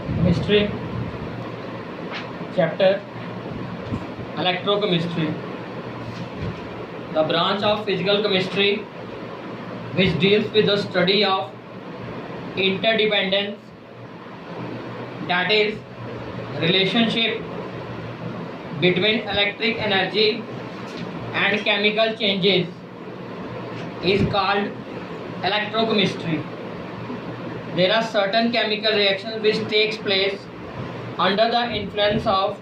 Chemistry chapter electrochemistry, the branch of physical chemistry which deals with the study of interdependence, that is relationship between electric energy and chemical changes, is called electrochemistry. There are certain chemical reactions which takes place under the influence of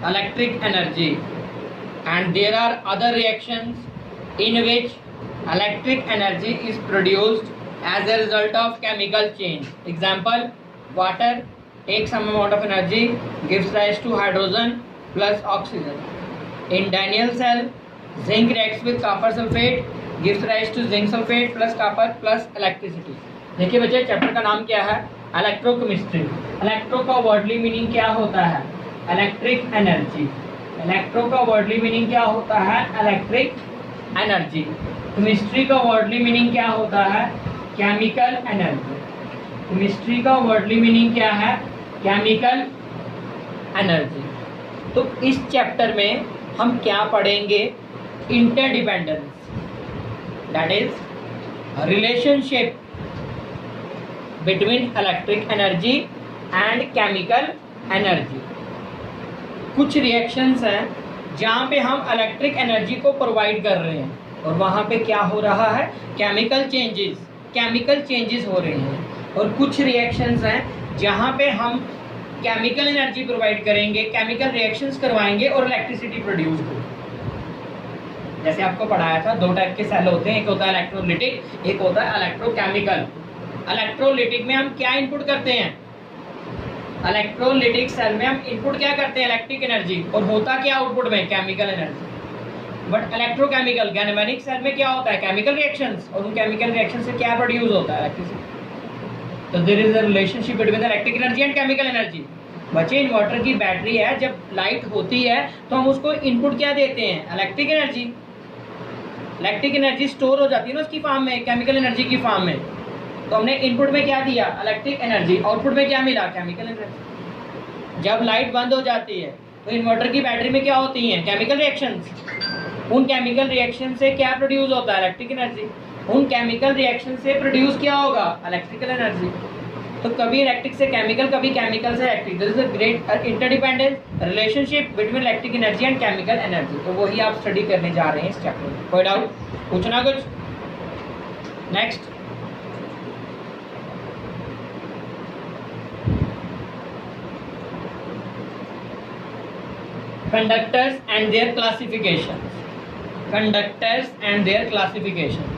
electric energy, and there are other reactions in which electric energy is produced as a result of chemical change. Example, water takes some amount of energy, gives rise to hydrogen plus oxygen. In Daniell cell, zinc reacts with copper sulfate, gives rise to zinc sulfate plus copper plus electricity. देखिए बच्चे, chapter का नाम क्या है? Electrochemistry. Electro का worldly meaning क्या होता है? Electric energy. इलेक्ट्रो का वर्डली मीनिंग क्या होता है? Electric energy. केमिस्ट्री का वर्डली मीनिंग क्या होता है? Chemical energy. केमिस्ट्री का वर्डली मीनिंग क्या है? Chemical energy. तो इस चैप्टर में हम क्या पढ़ेंगे? Interdependence, that is relationship between electric energy and chemical energy. कुछ रिएक्शंस हैं जहाँ पे हम इलेक्ट्रिक एनर्जी को प्रोवाइड कर रहे हैं और वहाँ पे क्या हो रहा है? केमिकल चेंजेस हो रहे हैं। और कुछ रिएक्शंस हैं जहाँ पे हम केमिकल एनर्जी प्रोवाइड करेंगे, केमिकल रिएक्शंस करवाएंगे और इलेक्ट्रिसिटी प्रोड्यूस होगी। जैसे आपको पढ़ाया था, दो टाइप के सेल होते हैं, एक होता है इलेक्ट्रोलिटिक, एक होता है इलेक्ट्रोकेमिकल। इलेक्ट्रोलिटिक में हम क्या इनपुट करते हैं? इलेक्ट्रोलिटिक सेल में हम इनपुट क्या करते हैं? Electric energy. और होता क्या आउटपुट में? Chemical energy. But electrochemical galvanic cell में क्या होता है? केमिकल रिएक्शंस, और उन केमिकल रिएक्शन से क्या प्रोड्यूस होता है? इलेक्ट्रिसिटी। तो there is a relationship between electric energy and chemical energy. बच्चे, इन्वर्टर की बैटरी है, जब लाइट होती है तो हम उसको इनपुट क्या देते हैं? Electric energy. Electric energy store हो जाती है ना उसकी फॉर्म में, केमिकल एनर्जी की फॉर्म में। तो हमने इनपुट में क्या दिया? Electric energy. आउटपुट में क्या मिला? Chemical energy. जब लाइट बंद हो जाती है तो इन्वर्टर की बैटरी में क्या होती हैं? Chemical reactions. उन केमिकल रिएक्शन से क्या प्रोड्यूस होता है? Electric energy. उन केमिकल रिएक्शन से प्रोड्यूस क्या होगा? Electrical energy. तो कभी इलेक्ट्रिक से केमिकल, कभी केमिकल से electric. This is a great interdependence relationship between electric energy and chemical energy. तो वही आप स्टडी करने जा रहे हैं इस चैप्टर में। कोई डाउट? पूछना कुछ? Next, conductors and their classifications. Conductors and their classification.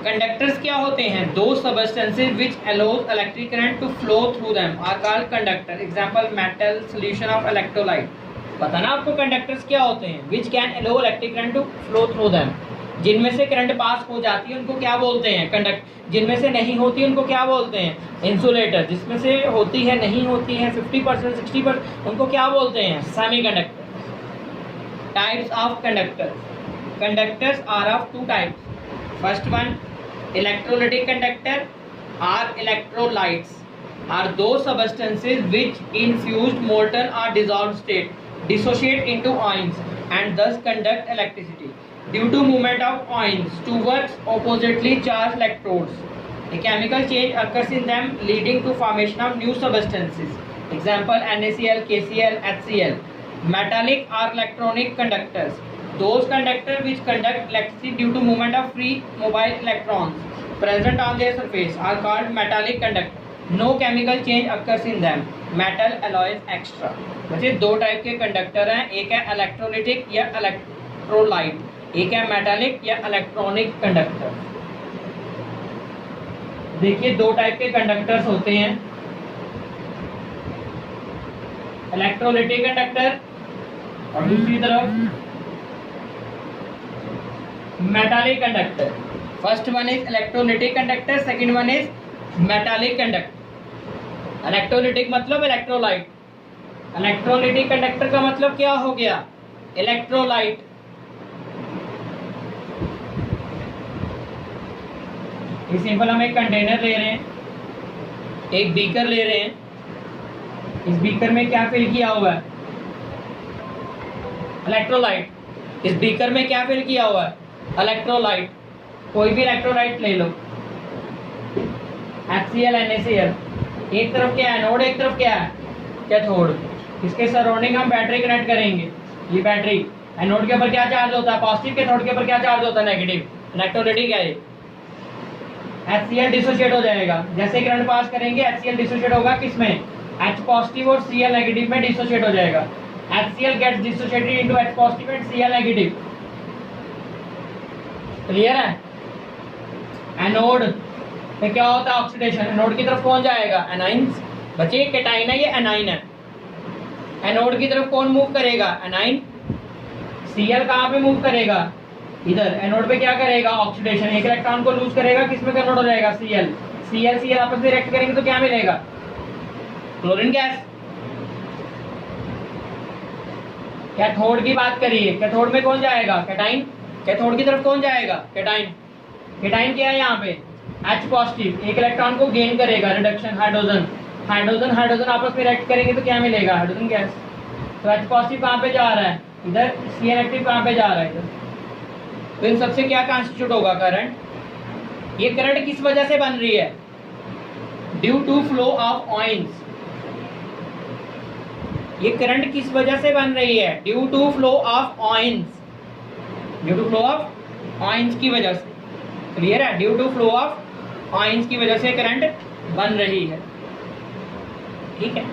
Conductors क्या होते हैं? Those substances which allows electric current to flow through them are called conductor. Example, metal solution of electrolyte. पता ना आपको conductors क्या होते हैं? Which can allow electric current to flow through them. जिनमें से करंट पास हो जाती है उनको क्या बोलते हैं? कंडक्ट। जिनमें से नहीं होती उनको क्या बोलते हैं? इंसुलेटर। जिसमें से होती है, नहीं होती है, 50%, 60%, उनको क्या बोलते हैं? Semiconductor. Types of conductors. Conductors are of two types. First one, electrolytic conductor और electrolytes are those substances which in fused molten और dissolved state dissociate into ions and thus conduct electricity due to movement of ions towards oppositely charged electrodes. A chemical change occurs in them leading to formation of new substances. Example, NaCl, KCl, HCl. Metallic or electronic conductors. Those conductors which conduct electricity due to movement of free mobile electrons present on their surface are called metallic conductors. No chemical change occurs in them. Metal alloys extra. बच्चे, दो type के conductor हैं, एक है electrolytic या electrolyte, एक है metallic या इलेक्ट्रॉनिक कंडक्टर। देखिए, दो टाइप के कंडक्टर्स होते हैं, इलेक्ट्रोलिटिक कंडक्टर और दूसरी तरफ metallic conductor. First one is electrolytic conductor, second one is metallic conductor. Electrolytic मतलब इलेक्ट्रोलाइट। इलेक्ट्रोलिटिक कंडक्टर का मतलब क्या हो गया? इलेक्ट्रोलाइट। सिंपल हम एक कंटेनर ले रहे हैं, एक बीकर ले रहे हैं, इस बीकर में क्या फिल किया हुआ है? इलेक्ट्रोलाइट। इस बीकर में क्या फिल किया हुआ है? इलेक्ट्रोलाइट। कोई भी इलेक्ट्रोलाइट ले लो, HCl NaCl। एक तरफ क्या है? एनोड, एक तरफ क्या है? कैथोड। इसके सराउंडिंग हम बैटरी कनेक्ट करेंगे। ये बैटरी, एनोड के ऊपर क्या चार्ज होता है? पॉजिटिव। कैथोड के ऊपर क्या चार्ज होता है? नेगेटिव। इलेक्ट्रोलाइटिक है ये। HCl डिसोशिएट हो जाएगा, जैसे करंट पास करेंगे HCl डिसोशिएट होगा किसमें? H पॉजिटिव और Cl नेगेटिव में डिसोशिएट हो जाएगा। HCl gets dissociated into H positive and Cl negative. Clear है? एनोड में क्या होता है? ऑक्सीडेशन। एनोड की तरफ कौन जाएगा? एनाइंस। बच्चे कैटाइन है, ये एनाइन है। एनोड की तरफ कौन मूव करेगा? एनाइन। Cl कहाँ पे मूव करेगा? इधर। एनोड पे क्या करेगा? ऑक्सीडेशन। एक इलेक्ट्रॉन को लूज करेगा, किसमें कन्वर्ट हो जाएगा? Cl। Cl आपस में रिएक्ट करेंगे तो क्या मिलेगा? Chlorine gas. कैथोड की बात करिए, कैथोड में कौन जाएगा? कैटाइन। कैथोड की तरफ कौन जाएगा? कैटाइन। कैटाइन क्या है यहाँ पे? H positive. एक इलेक्ट्रॉन को गेन करेगा, रिडक्शन, हाइड्रोजन। हाइड्रोजन आपस में रिएक्ट करेंगे तो क्या मिलेगा? Hydrogen gas. तो H पॉजिटिव कहाँ पे जा रहा है? इधर। Cl नेगेटिव कहाँ पे जा रहा है? इधर। तो इन सबसे क्या कॉन्स्टिट्यूट होगा? करंट। ये करंट किस वजह से बन रही है? Due to flow of ions. ये करंट किस वजह से बन रही है? Due to flow of ions. Due to flow of ions की वजह से। क्लियर है? Due to flow of ions की वजह से करंट बन रही है। ठीक है।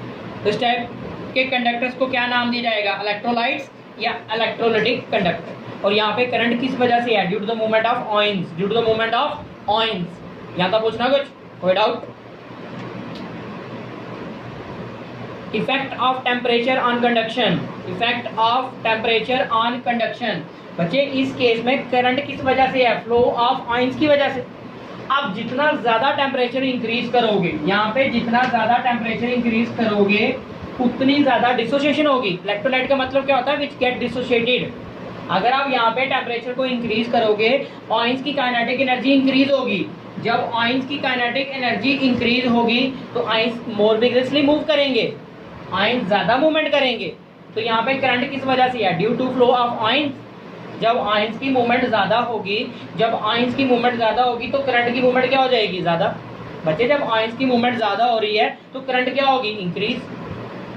तो इस टाइप के कंडक्टर्स को क्या नाम दिया जाएगा? इलेक्ट्रोलाइट्स या इलेक्ट्रोलाइटिक कंडक्टर। और यहाँ पे करंट किस वजह से है? Due to the movement of ions. Due to the movement of ions. यहाँ तक पूछना कुछ? कोई doubt? Effect of temperature on conduction. Effect of temperature on conduction. बच्चे इस केस में करंट किस वजह से है? फ्लो ऑफ आयंस की वजह से। आप जितना ज्यादा टेम्परेचर इंक्रीज करोगे, यहाँ पे जितना ज्यादा टेम्परेचर इंक्रीज करोगे उतनी ज्यादा डिसोसिएशन होगी। इलेक्ट्रोलाइट का मतलब क्या होता है? Which get dissociated. अगर आप यहाँ पे टेम्परेचर को इंक्रीज करोगे, आयंस की काइनेटिक एनर्जी इंक्रीज होगी। जब आयंस की काइनेटिक एनर्जी इंक्रीज होगी तो आयंस मोर विगरसली मूव करेंगे, आयंस ज्यादा मूवमेंट करेंगे। तो यहाँ पे करंट किस वजह से है? Due to flow of ions. जब आयंस की मूवमेंट ज्यादा होगी, जब आयंस की मूवमेंट ज्यादा होगी तो करंट की मूवमेंट क्या हो जाएगी? ज्यादा। बच्चे जब आयंस की मूवमेंट ज्यादा हो रही है तो करंट क्या होगी? इंक्रीज।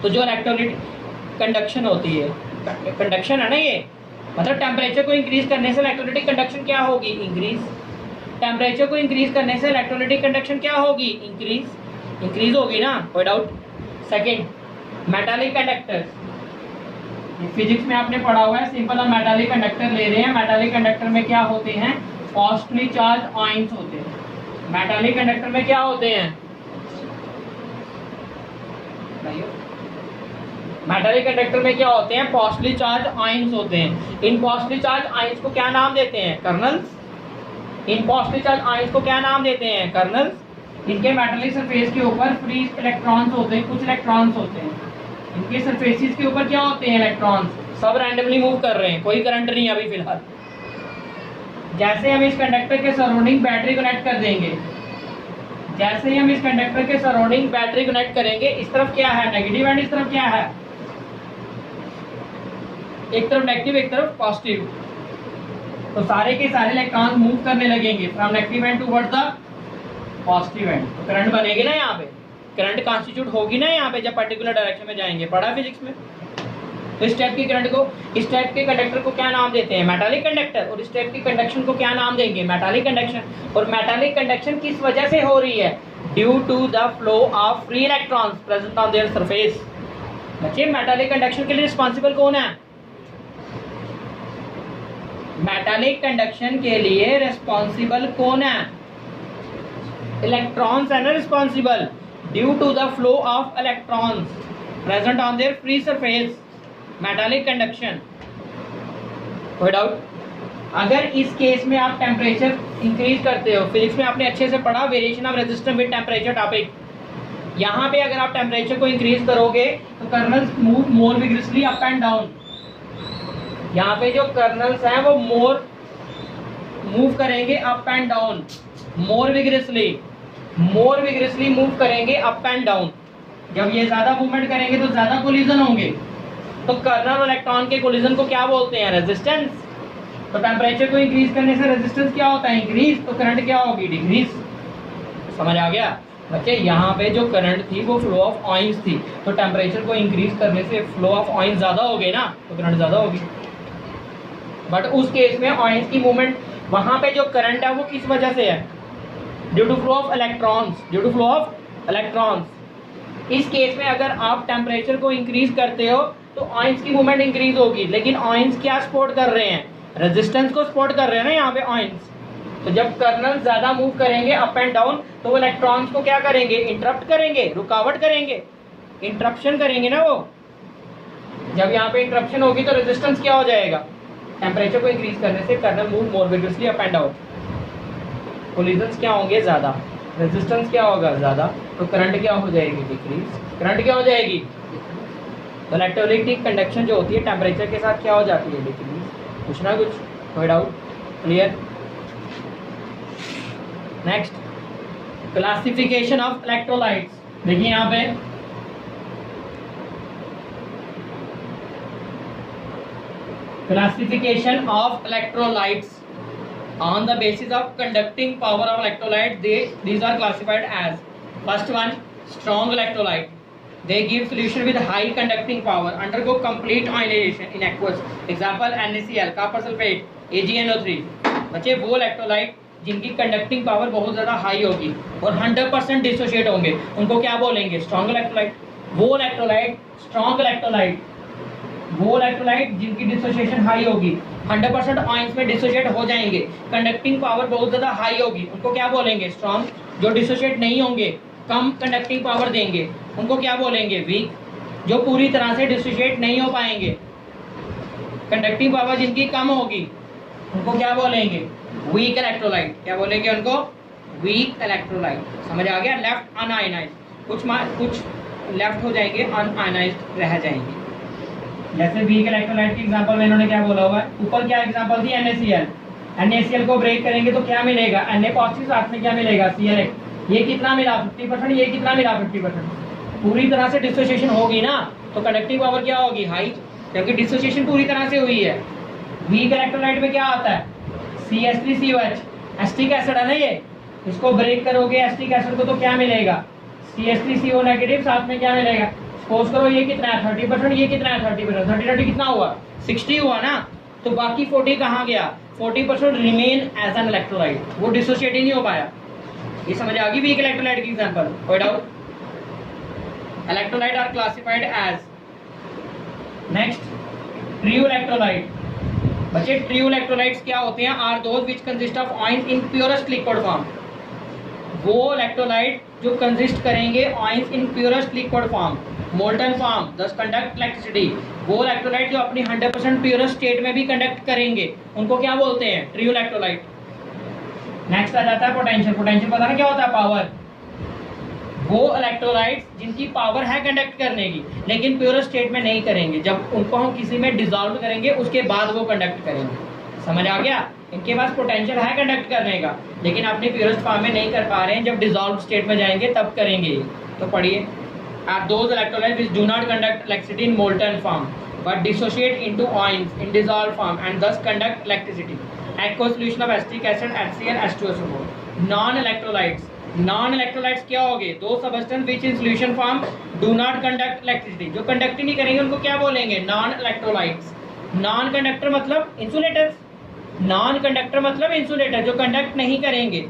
तो जो इलेक्ट्रोलाइट कंडक्शन होती है, कंडक्शन है ना, ये मतलब टेम्परेचर को इंक्रीज करने से इलेक्ट्रोलाइटिक कंडक्शन क्या होगी? इंक्रीज। टेम्परेचर को इंक्रीज करने से इलेक्ट्रोलाइटिक कंडक्शन क्या होगी? इंक्रीज होगी ना, कोई doubt? Second, metallic conductors. Physics में आपने पढ़ा हुआ है, सिंपल हम मेटालिक कंडक्टर ले रहे हैं। मेटालिक कंडक्टर में क्या होते हैं? पॉजिटिवली चार्ज आयंस होते हैं। मेटालिक कंडक्टर में क्या होते हैं? मेटालिक कंडक्टर में क्या होते हैं? पॉजिटिवली चार्ज आयंस होते हैं। इन पॉजिटिवली चार्ज आयंस को क्या नाम देते हैं? कर्नल्स। इन पॉजिटिवली चार्ज आयंस को क्या नाम देते हैं? कर्नल्स। इनके मेटालिक सरफेस के ऊपर फ्री इलेक्ट्रॉन्स होते हैं, कुछ इलेक्ट्रॉन्स होते हैं। इनके सरफेसेस के ऊपर क्या होते हैं? इलेक्ट्रॉन्स। सब रैंडमली मूव कर रहे हैं, कोई करंट नहीं है अभी फिलहाल। जैसे हम इस कंडक्टर के सराउंडिंग बैटरी कनेक्ट कर देंगे, जैसे ही हम इस कंडक्टर के सराउंडिंग बैटरी कनेक्ट करेंगे, इस तरफ क्या है? नेगेटिव एंड इस तरफ क्या है? एक तरफ नेगेटिव, एक तरफ पॉजिटिव। तो सारे के सारे इलेक्ट्रॉन मूव करने लगेंगे from negative and towards the positive and. तो करंट बनेगी ना, यहाँ पे करंट कॉन्स्टिट्यूट होगी ना यहाँ पे, जब पर्टिकुलर डायरेक्शन में जाएंगे। पढ़ा फिजिक्स में। तो इस टाइप की करंट को, इस टाइप के कंडक्टर को क्या नाम देते हैं? Metallic conductor. और इस टाइप की कंडक्शन को क्या नाम देंगे? Metallic conduction. और मेटालिक कंडक्शन किस वजह से हो रही है? Due to the flow of free electrons present on their surface. बच्चे मेटालिक कंडक्शन के लिए रिस्पॉन्सिबल कौन है? मेटालिक कंडक्शन के लिए रिस्पॉन्सिबल कौन है? इलेक्ट्रॉन्स है ना responsible. Due to the flow of electrons present on their free surface, metallic conduction. कोई डाउट? अगर इस केस में आप टेम्परेचर इंक्रीज करते हो, फिजिक्स में आपने अच्छे से पढ़ा variation of resistance with temperature topic. यहाँ पे अगर आप टेम्परेचर को इंक्रीज करोगे तो colonel's move more vigorously up and down. यहाँ पे जो कर्नल्स हैं वो मोर मूव करेंगे up and down, more vigorously. More विग्रेसली move करेंगे अप एंड डाउन। जब ये ज्यादा मूवमेंट करेंगे तो ज्यादा कोलिजन होंगे। तो कर्नल और इलेक्ट्रॉन के कोलिजन को क्या बोलते हैं? रेजिस्टेंस। तो टेम्परेचर को इंक्रीज करने से रेजिस्टेंस क्या होता है? इंक्रीज। तो करंट क्या होगी? डिक्रीज। समझ आ गया बच्चे? यहाँ पे जो करंट थी वो फ्लो ऑफ ऑयंस थी, तो टेम्परेचर को इंक्रीज करने से फ्लो ऑफ ऑयंस ज्यादा हो गए ना, तो करंट ज्यादा होगी। बट उस केस में ऑयंस की मूवमेंट, वहां पे जो करंट है वो किस वजह से है? Due to flow of electrons. Due to flow of electrons. इस केस में अगर आप टेम्परेचर को इंक्रीज करते हो तो ऑयंस की मूवमेंट इंक्रीज होगी, लेकिन ऑयंस क्या सपोर्ट कर रहे हैं? रेजिस्टेंस को सपोर्ट कर रहे हैं ना यहाँ पे ऑयंस। तो जब कर्नल ज्यादा मूव करेंगे अप एंड डाउन तो वो इलेक्ट्रॉन्स को क्या करेंगे? इंटरप्ट करेंगे, रुकावट करेंगे, इंटरप्शन करेंगे ना वो। जब यहाँ पे इंटरप्शन होगी तो रेजिस्टेंस क्या हो जाएगा? टेम्परेचर को इंक्रीज करने से kernel move more vigorously up and down. Collisions क्या होंगे? ज्यादा। रेजिस्टेंस क्या होगा? ज्यादा। तो करंट क्या हो जाएगी? डिक्रीज। करंट क्या हो जाएगी? तो इलेक्ट्रोलिटिक कंडक्शन जो होती है टेम्परेचर के साथ क्या हो जाती है? डिक्रीज। कुछ ना कुछ? कोई doubt? Clear? Next, classification of electrolytes. देखिए यहाँ पे classification of electrolytes on the basis of conducting power of electrolyte, these are classified as, first one, strong electrolyte. They give solution with high conducting power, undergo complete ionization in aqueous, example NaCl, copper sulfate, AgNO3। बच्चे वो electrolyte जिनकी conducting power बहुत ज़्यादा high होगी और 100% dissociate होंगे, उनको क्या बोलेंगे? Strong electrolyte. वो इलेक्ट्रोलाइट स्ट्रॉन्ग इलेक्ट्रोलाइट, वो इलेक्ट्रोलाइट जिनकी डिसोसिएशन हाई होगी, 100% आयंस में डिसोशिएट हो जाएंगे, कंडक्टिंग पावर बहुत ज़्यादा हाई होगी, उनको क्या बोलेंगे? स्ट्रॉन्ग। जो डिसोशिएट नहीं होंगे, कम कंडक्टिंग पावर देंगे, उनको क्या बोलेंगे? वीक। जो पूरी तरह से डिसोशिएट नहीं हो पाएंगे, कंडक्टिंग पावर जिनकी कम होगी, उनको क्या बोलेंगे? Weak electrolyte. क्या बोलेंगे उनको? Weak electrolyte. समझ आ गया? लेफ्ट अनआयनाइज्ड, कुछ लेफ्ट हो जाएंगे, अनआयनाइज्ड रह जाएंगे। जैसे वीक इलेक्ट्रोलाइट की एग्जांपल में इन्होंने क्या बोला हुआ है? ऊपर क्या एग्जांपल थी? NaCl। NaCl को ब्रेक करेंगे तो क्या मिलेगा? Na पॉजिटिव, साथ में क्या मिलेगा? Cl। ये कितना मिला? 50%। ये कितना मिला? 50%। पूरी तरह से डिसोसिएशन होगी ना, तो कंडक्टिंग पावर क्या होगी? हाई, क्योंकि डिसोसिएशन पूरी तरह से हुई है। वीक इलेक्ट्रोलाइट में क्या आता है? CH3COH, एस्टिक एसिड है ना ये। इसको ब्रेक करोगे एस्टिक एसिड को तो क्या मिलेगा? CH3CO नेगेटिव, साथ में क्या मिलेगा? सपोज करो ये कितना है? 30%। ये कितना है? 30%। 30 कितना हुआ? 60 हुआ ना। तो बाकी 40 कहाँ गया? 40% रिमेन एज एन इलेक्ट्रोलाइट, वो डिसोशिएट ही नहीं हो पाया। ये समझ आ गई वीक इलेक्ट्रोलाइट की एग्जांपल? कोई doubt? Electrolyte are classified as, next, true electrolyte. बच्चे ट्रू इलेक्ट्रोलाइट्स क्या होते हैं? Are those which consist of ions in purest liquid form. वो इलेक्ट्रोलाइट जो कंसिस्ट करेंगे ions in purest liquid form, molten form, thus conduct electricity. वो electrolyte जो अपनी 100% प्योरेस्ट स्टेट में भी कंडक्ट करेंगे, उनको क्या बोलते हैं? True electrolyte. नेक्स्ट आ जाता है पोटेंशियल। पोटेंशियल पता ना क्या होता है? पावर। वो इलेक्ट्रोलाइट्स जिनकी पावर है कंडक्ट करने की, लेकिन प्योरेस्ट स्टेट में नहीं करेंगे, जब उनको हम किसी में डिसॉल्व करेंगे उसके बाद वो कंडक्ट करेंगे। समझ आ गया? इनके पास पोटेंशियल है कंडक्ट करने का, लेकिन अपनी प्योरेस्ट फॉर्म में नहीं कर पा रहे हैं, जब डिसॉल्व स्टेट में जाएंगे तब करेंगे। तो पढ़िए, are those electrolytes which do not conduct electricity in molten form but dissociate into ions in dissolved form and thus conduct electricity. Aqueous solution of acetic acid, HCl, H2SO4. Non-electrolytes. Non-electrolytes क्या होंगे? दो substance which in solution form do not conduct electricity. जो conduct ही नहीं करेंगे उनको क्या बोलेंगे? Non-electrolytes. Non-conductor मतलब insulators. Non-conductor मतलब insulator, जो कंडक्ट नहीं करेंगे।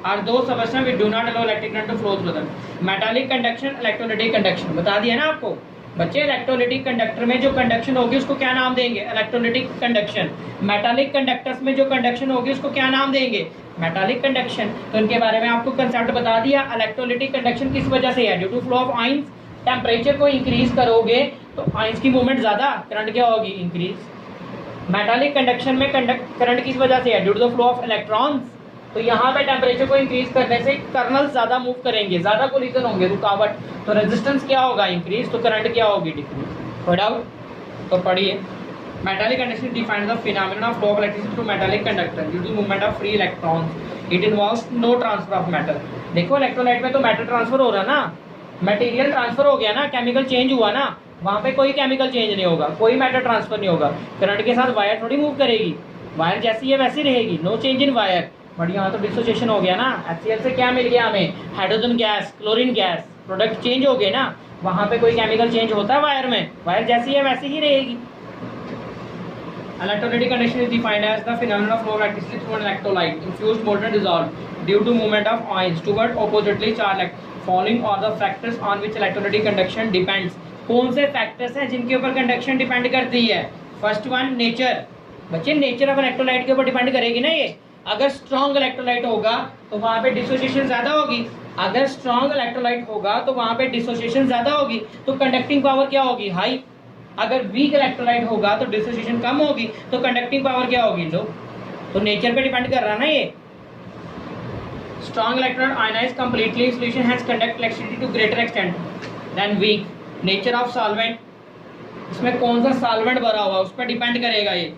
Are those substances which do not allow electric current to flow through them. Metallic conduction, electrolytic conduction, बता दिया ना आपको बच्चे। इलेक्ट्रोलिटिक कंडक्टर में जो कंडक्शन होगी उसको क्या नाम देंगे? Electrolytic conduction. मेटालिक कंडक्टर्स में जो कंडक्शन होगी उसको क्या नाम देंगे? Metallic conduction. तो इनके बारे में आपको कंसेप्ट बता दिया। इलेक्ट्रोलिटिक कंडक्शन किस वजह से है? Due to flow of ions. Temperature को इंक्रीज करोगे तो आयंस की मूवमेंट ज्यादा, करंट क्या होगी? इंक्रीज। मेटालिक कंडक्शन में करंट किस वजह से है? Due to the flow of electrons. तो यहाँ पे टेम्परेचर को इंक्रीज करने से कर्नल ज्यादा मूव करेंगे, ज्यादा कोलिजन होंगे, रुकावट, तो रेजिस्टेंस क्या होगा? इंक्रीज। तो करंट क्या होगी? डिक्रीज। कोई डाउट? तो पढ़िए, Metallic conduction defines the phenomenon of flow of electricity through metallic conductor due to movement of free electrons. It involves no transfer of matter. देखो इलेक्ट्रोलाइट में तो मैटर ट्रांसफर हो रहा ना, मटेरियल ट्रांसफर हो गया ना, केमिकल चेंज हुआ ना, वहाँ पे कोई केमिकल चेंज नहीं होगा, कोई मैटर ट्रांसफर नहीं होगा। करंट के साथ वायर थोड़ी मूव करेगी, वायर जैसी है वैसी रहेगी, no change in wire. But यहाँ तो डिसोसिएशन हो गया ना, HCl से क्या मिल गया हमें, hydrogen gas, chlorine gas, product change हो गए ना, वहाँ पे कोई केमिकल चेंज होता है वायर में, वायर जैसी है वैसी ही रहेगी। Electrolytic conduction is defined as the phenomenon of flow of electricity through an electrolyte infused molten dissolved due to movement of ions toward oppositely charged following all the factors on which electrolytic conduction depends। कौन से factors हैं जिनके ऊपर conduction depend करती है? First one nature. बच्चे nature of electrolyte के ऊपर डिपेंड करेगी ना ये। अगर स्ट्रॉन्ग इलेक्ट्रोलाइट होगा तो वहाँ पे डिसोसिएशन ज़्यादा होगी, अगर स्ट्रॉन्ग इलेक्ट्रोलाइट होगा तो वहाँ पे डिसोसिएशन ज़्यादा होगी, तो कंडक्टिंग पावर क्या होगी, हाई। अगर वीक इलेक्ट्रोलाइट होगा तो डिसोसिएशन कम होगी, तो कंडक्टिंग पावर क्या होगी, लो। तो नेचर पे डिपेंड कर रहा है ना ये। Strong electrolyte ionize completely in solution has conduct electricity to greater extent than weak. Nature of solvent, इसमें कौन सा सॉल्वेंट भरा हुआ है उस पर डिपेंड करेगा ये।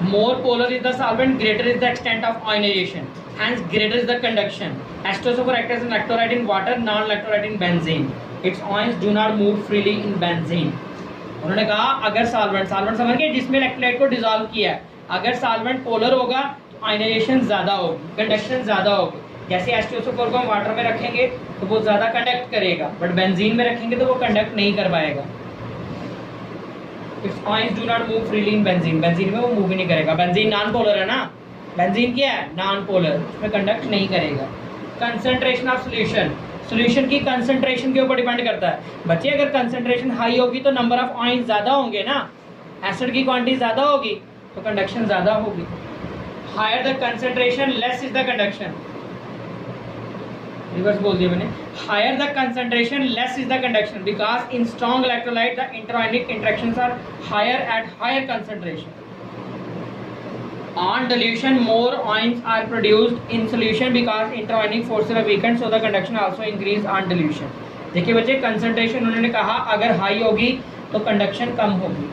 More polar is the solvent, greater is the extent of ionization, hence greater is the conduction. H2SO4 acts as an electrolyte in water, non-electrolyte in benzene. Its ions do not move freely in benzene. उन्होंने कहा अगर solvent समझ गए जिसमें electrolyte को dissolve किया है, अगर सॉल्वेंट पोलर होगा तो आयनाइजेशन ज़्यादा होगी, कंडक्शन ज़्यादा होगी। जैसे H2SO4 को हम वाटर में रखेंगे तो वो ज़्यादा कंडक्ट करेगा, बट बेंजीन में रखेंगे तो वो कंडक्ट नहीं कर पाएगा। Its ions do not move freely in benzene, benzene में वो मूव ही नहीं करेगा। बेंजीन नॉन पोलर है ना, बेंजीन क्या है, नॉन पोलर, उसमें कंडक्ट नहीं करेगा। कंसंट्रेशन ऑफ सॉल्यूशन, सॉल्यूशन की कंसंट्रेशन के ऊपर डिपेंड करता है। बच्चे अगर कंसंट्रेशन हाई होगी तो नंबर ऑफ आयंस ज़्यादा होंगे ना, एसिड की क्वांटिटी ज़्यादा होगी तो कंडक्शन ज़्यादा होगी। Higher the concentration less is the conduction, reverse बोल दिया मैंने, higher the concentration less is the conduction because in strong electrolyte the interionic interactions are higher at higher concentration. On dilution, more ions are produced in solution because interioning forces are weakened, so the conduction also increase on dilution। देखिए बच्चे concentration उन्होंने कहा अगर high होगी तो conduction कम होगी,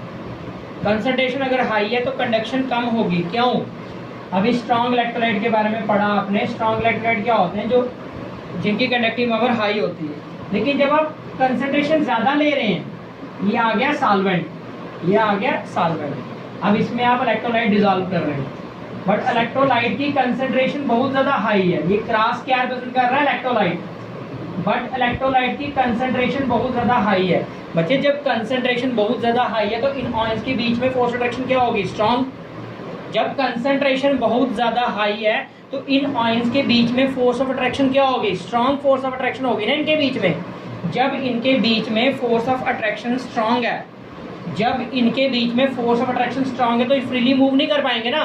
concentration अगर high है तो कंडक्शन कम होगी। क्यों? अभी स्ट्रॉन्ग इलेक्ट्रोलाइट के बारे में पढ़ा आपने। स्ट्रॉन्ग इलेक्ट्रोलाइट क्या होते हैं, जो जिनकी कंडक्टिंग पावर हाई होती है। लेकिन जब आप कंसंट्रेशन ज़्यादा ले रहे हैं, ये आ गया सॉल्वेंट, ये आ गया सॉल्वेंट, अब इसमें आप इलेक्ट्रोलाइट डिसॉल्व कर रहे हैं, बट इलेक्ट्रोलाइट की कंसंट्रेशन बहुत ज़्यादा हाई है। ये क्रॉस क्या रिप्रेजेंट कर रहा है, इलेक्ट्रोलाइट, बट इलेक्ट्रोलाइट की कंसंट्रेशन बहुत ज़्यादा हाई है। बच्चे जब कंसंट्रेशन बहुत ज़्यादा हाई है तो इन आयंस के बीच में फोर्स अट्रैक्शन क्या होगी, स्ट्रॉन्ग। जब कंसंट्रेशन बहुत ज़्यादा हाई है तो इन आयंस के बीच में फोर्स ऑफ अट्रैक्शन क्या होगी, स्ट्रॉन्ग फोर्स ऑफ अट्रैक्शन होगी ना इनके बीच में। जब इनके बीच में फोर्स ऑफ अट्रैक्शन स्ट्रॉन्ग है, जब इनके बीच में फोर्स ऑफ अट्रैक्शन स्ट्रॉन्ग है तो फ्रीली मूव नहीं कर पाएंगे ना।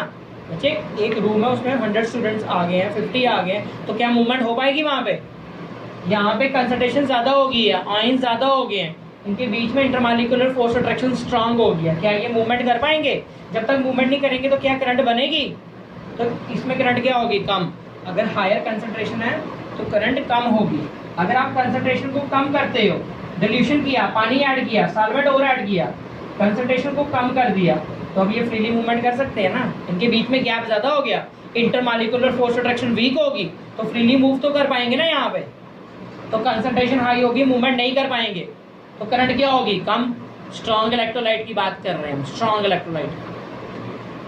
बच्चे एक रूम है उसमें 100 स्टूडेंट्स आ गए हैं, 50 आ गए हैं, तो क्या मूवमेंट हो पाएगी वहाँ पे? यहाँ पे कंसंट्रेशन ज़्यादा हो गई है, आयन ज़्यादा हो गए हैं, इनके बीच में इंटरमॉलिक्यूलर फोर्स अट्रैक्शन स्ट्रांग हो गया, क्या ये मूवमेंट कर पाएंगे? जब तक मूवमेंट नहीं करेंगे तो क्या करंट बनेगी? तो इसमें करंट क्या होगी, कम। अगर हायर कंसंट्रेशन है तो करंट कम होगी। अगर आप कंसंट्रेशन को कम करते हो, डिल्यूशन किया, पानी ऐड किया, सॉल्वेंट और ऐड किया, कंसंट्रेशन को कम कर दिया, तो अब ये फ्रीली मूवमेंट कर सकते हैं ना। इनके बीच में गैप ज़्यादा हो गया, इंटरमॉलिक्यूलर फोर्स अट्रैक्शन वीक होगी तो फ्रीली मूव तो कर पाएंगे ना यहाँ पे। तो कंसंट्रेशन हाई होगी, मूवमेंट नहीं कर पाएंगे, तो करंट क्या होगी, कम। स्ट्रॉन्ग इलेक्ट्रोलाइट की बात कर रहे हैं हम, स्ट्रॉन्ग इलेक्ट्रोलाइट।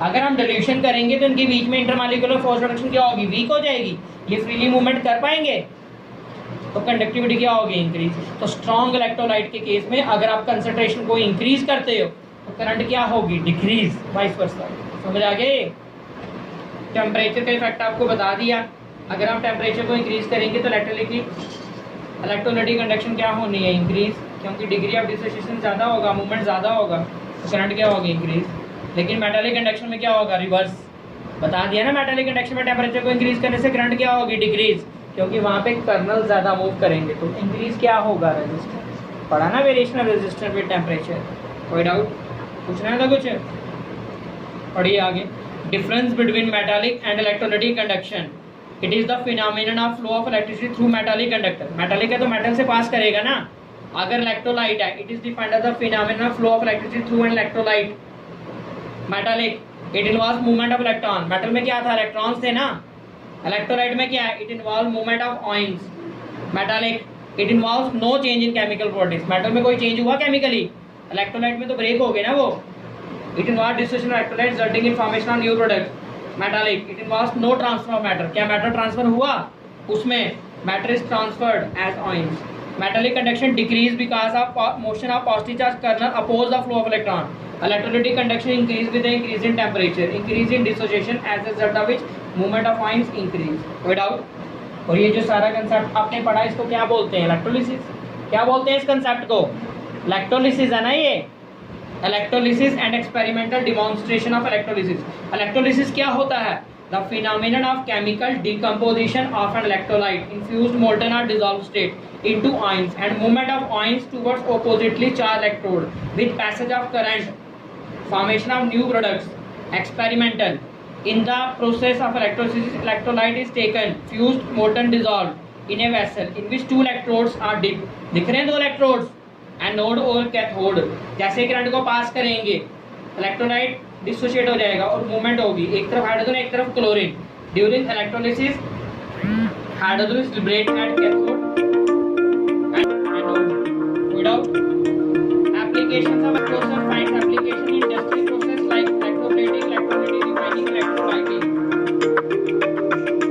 अगर हम डिल्यूशन करेंगे तो इनके बीच में इंटरमॉलिक्यूलर फोर्स अट्रैक्शन क्या होगी, वीक हो जाएगी, ये फ्रीली मूवमेंट कर पाएंगे, तो कंडक्टिविटी क्या होगी, इंक्रीज। तो स्ट्रॉन्ग इलेक्ट्रोलाइट के केस में अगर आप कंसंट्रेशन को इंक्रीज करते हो तो करंट क्या होगी, डिक्रीज, वाइस वर्सा। समझ आ गए? टेम्परेचर का इफेक्ट आपको बता दिया। अगर हम टेम्परेचर को इंक्रीज करेंगे तो इलेक्ट्रोलाइटिक कंडक्शन क्या होनी है, इंक्रीज, क्योंकि डिग्री ऑफ डिसोसिएशन ज़्यादा होगा, मूवमेंट ज़्यादा होगा, तो करंट क्या होगी, इंक्रीज। लेकिन मेटालिक कंडक्शन में क्या होगा, रिवर्स। बता दिया ना, मेटालिक कंडक्शन में टेम्परेचर को इंक्रीज करने से करंट क्या होगी, डिक्रीज, क्योंकि वहाँ पे कर्नल ज़्यादा मूव करेंगे, तो इंक्रीज क्या होगा, रेजिस्टेंस। पढ़ा ना variation of resistance with temperature. कोई डाउट पूछना है था कुछ? पढ़िए आगे। Difference between metallic and electrolytic conduction. It is the phenomenon of flow of electricity through metallic conductor. Metallic है तो मेटल से पास करेगा ना। अगर इलेक्ट्रोलाइट है, it is defined as the phenomenon of flow of electricity through an electrolyte. Metallic, it involves movement of electron. Metal में क्या था, इलेक्ट्रॉन्स थे ना। इलेक्ट्रोलाइट में क्या है, it involve movement of ions. Metallic, it involves no change in chemical properties. Metal में कोई चेंज हुआ केमिकली, इलेक्ट्रोलाइट में तो ब्रेक हो गए ना वो। It involve dissociation of electrolyte resulting in formation of new product. Metallic, it involves no transfer of matter. क्या मैटर ट्रांसफर हुआ उसमें, matter is transferred as ions. Metallic conduction decrease because of motion of positive charge kernel oppose the flow of electron. Electrolytic conduction increase with the increase in temperature, increase in dissociation as a result of which movement of ions increase. कोई doubt. और ये जो सारा concept आपने पढ़ा इसको क्या बोलते हैं, इलेक्ट्रोलिसिस। क्या बोलते हैं इस कंसेप्ट को, इलेक्ट्रोलिसिस है ना ये। Electrolysis and experimental demonstration of electrolysis. Electrolysis क्या होता है, the phenomenon of chemical decomposition of an electrolyte infused molten और dissolved state into ions and movement of ions towards oppositely charge electrode with passage of current, formation of new products. Experimental, in the process of electrolysis, electrolyte is taken, fused, molten, dissolved in a vessel in which two electrodes are dipped. दिख रहे हैं दो electrodes, anode और cathode. जैसे current को पास करेंगे electrolyte dissociate हो जाएगा और मूवमेंट होगी, एक तरफ हाइड्रोजन एक तरफ chlorine. During electrolysis hydrogen is liberated at cathode and anode. Without applications of electrolyte